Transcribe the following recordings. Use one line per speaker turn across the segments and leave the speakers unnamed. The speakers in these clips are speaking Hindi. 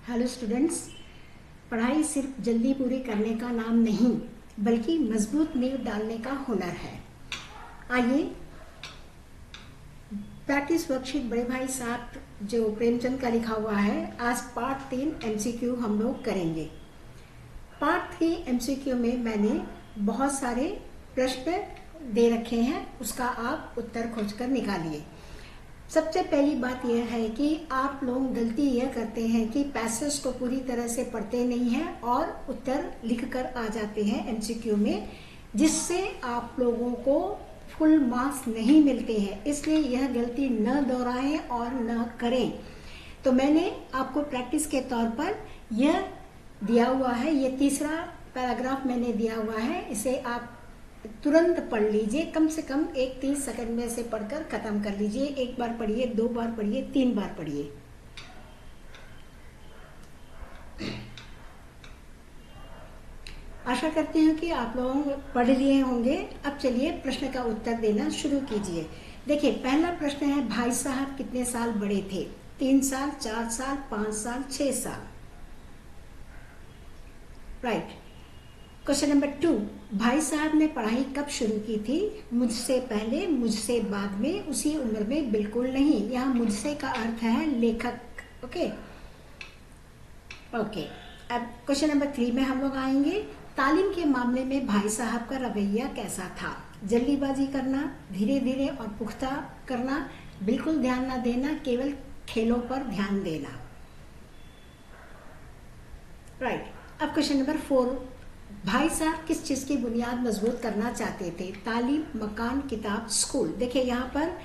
हेलो स्टूडेंट्स, पढ़ाई सिर्फ जल्दी पूरी करने का नाम नहीं बल्कि मजबूत नींव डालने का हुनर है। आइए प्रैक्टिस वर्कशीट बड़े भाई साहब जो प्रेमचंद का लिखा हुआ है, आज पार्ट 3 एमसीक्यू हम लोग करेंगे। पार्ट 3 एमसीक्यू में मैंने बहुत सारे प्रश्न दे रखे हैं, उसका आप उत्तर खोजकर निकालिए। सबसे पहली बात यह है कि आप लोग गलती यह करते हैं कि पैसेज को पूरी तरह से पढ़ते नहीं हैं और उत्तर लिखकर आ जाते हैं एमसीक्यू में, जिससे आप लोगों को फुल मार्क्स नहीं मिलते हैं। इसलिए यह गलती न दोहराएं और न करें। तो मैंने आपको प्रैक्टिस के तौर पर यह दिया हुआ है, यह तीसरा पैराग्राफ मैंने दिया हुआ है, इसे आप तुरंत पढ़ लीजिए। कम से कम 30 सेकंड में से पढ़कर खत्म कर लीजिए। एक बार पढ़िए, 2 बार पढ़िए, 3 बार पढ़िए। आशा करती हूँ कि आप लोग पढ़ लिए होंगे। अब चलिए प्रश्न का उत्तर देना शुरू कीजिए। देखिए, पहला प्रश्न है, भाई साहब कितने साल बड़े थे? 3 साल, 4 साल, 5 साल, 6 साल। राइट। क्वेश्चन नंबर 2, भाई साहब ने पढ़ाई कब शुरू की थी? मुझसे पहले, मुझसे बाद में, उसी उम्र में, बिल्कुल नहीं। यहाँ मुझसे का अर्थ है लेखक। ओके। अब क्वेश्चन नंबर 3 में हम लोग आएंगे। तालीम के मामले में भाई साहब का रवैया कैसा था? जल्दीबाजी करना, धीरे धीरे और पुख्ता करना, बिल्कुल ध्यान न देना, केवल खेलों पर ध्यान देना। राइट। अब क्वेश्चन नंबर 4, भाई साहब किस चीज की बुनियाद मजबूत करना चाहते थे? तालीम, मकान, किताब, स्कूल। देखिए, यहाँ पर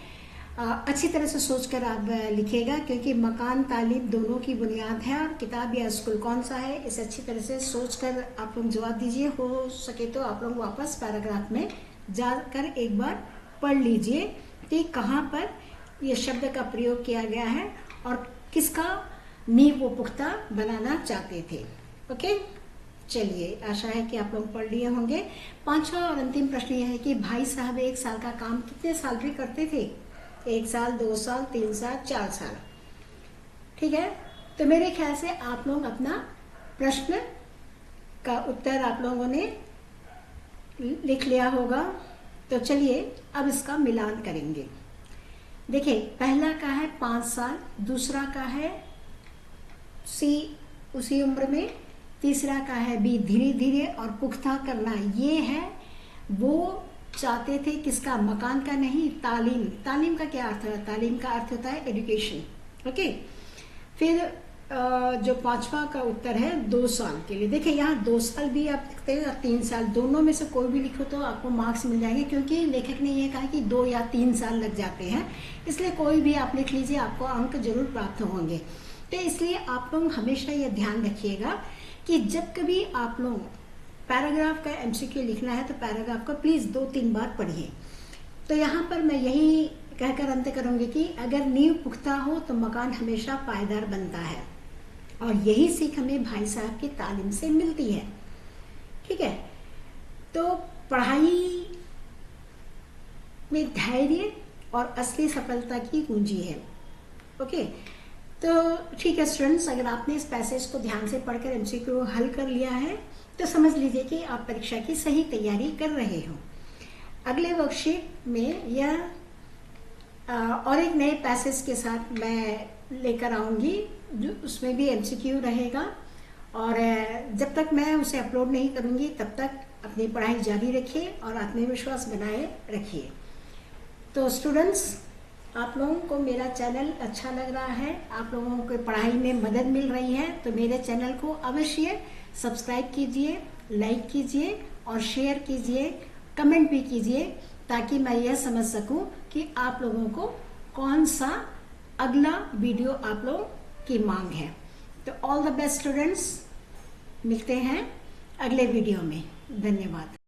अच्छी तरह से सोचकर आप लिखिएगा, क्योंकि मकान, तालीम दोनों की बुनियाद है, और किताब या स्कूल कौन सा है, इसे अच्छी तरह से सोचकर आप लोग जवाब दीजिए। हो सके तो आप लोग वापस पैराग्राफ में जाकर एक बार पढ़ लीजिए कि कहाँ पर यह शब्द का प्रयोग किया गया है और किसका नींव वो पुख्ता बनाना चाहते थे। ओके, चलिए, आशा है कि आप लोग पढ़ लिए होंगे। 5वां और अंतिम प्रश्न यह है कि भाई साहब 1 साल का काम कितने साल भी करते थे? 1 साल, 2 साल, 3 साल, 4 साल। ठीक है, तो मेरे ख्याल से आप लोग अपना प्रश्न का उत्तर आप लोगों ने लिख लिया होगा। तो चलिए अब इसका मिलान करेंगे। देखिए, पहला का है 5 साल, दूसरा का है सी उसी उम्र में, तीसरा का है बी धीरे धीरे और पुख्ता करना। ये है वो चाहते थे किसका? मकान का नहीं, तालीम। तालीम का क्या अर्थ है? तालीम का अर्थ होता है एजुकेशन। ओके। फिर जो 5वां का उत्तर है 2 साल के लिए। देखिए, यहाँ 2 साल भी आप लिखते हैं और 3 साल, दोनों में से कोई भी लिखो तो आपको मार्क्स मिल जाएंगे, क्योंकि लेखक ने यह कहा कि 2 या 3 साल लग जाते हैं, इसलिए कोई भी आप लिख लीजिए, आपको अंक जरूर प्राप्त होंगे। तो इसलिए आप लोग हमेशा यह ध्यान रखिएगा कि जब कभी आप लोग पैराग्राफ का एमसीक्यू लिखना है तो पैराग्राफ को प्लीज 2-3 बार पढ़िए। तो यहाँ पर मैं यही कहकर अंत करूंगी कि अगर नींव पुख्ता हो तो मकान हमेशा पायदार बनता है, और यही सीख हमें भाई साहब की तालीम से मिलती है। ठीक है, तो पढ़ाई में धैर्य और असली सफलता की कुंजी है। ओके, तो ठीक है स्टूडेंट्स, अगर आपने इस पैसेज को ध्यान से पढ़कर एमसीक्यू हल कर लिया है तो समझ लीजिए कि आप परीक्षा की सही तैयारी कर रहे हो। अगले वर्कशीट में यह और एक नए पैसेज के साथ मैं लेकर आऊंगी, जो उसमें भी एमसीक्यू रहेगा, और जब तक मैं उसे अपलोड नहीं करूंगी तब तक अपनी पढ़ाई जारी रखिए और आत्मविश्वास बनाए रखिए। तो स्टूडेंट्स, आप लोगों को मेरा चैनल अच्छा लग रहा है, आप लोगों को पढ़ाई में मदद मिल रही है, तो मेरे चैनल को अवश्य सब्सक्राइब कीजिए, लाइक कीजिए और शेयर कीजिए, कमेंट भी कीजिए, ताकि मैं यह समझ सकूं कि आप लोगों को कौन सा अगला वीडियो आप लोगों की मांग है। तो ऑल द बेस्ट स्टूडेंट्स, मिलते हैं अगले वीडियो में। धन्यवाद।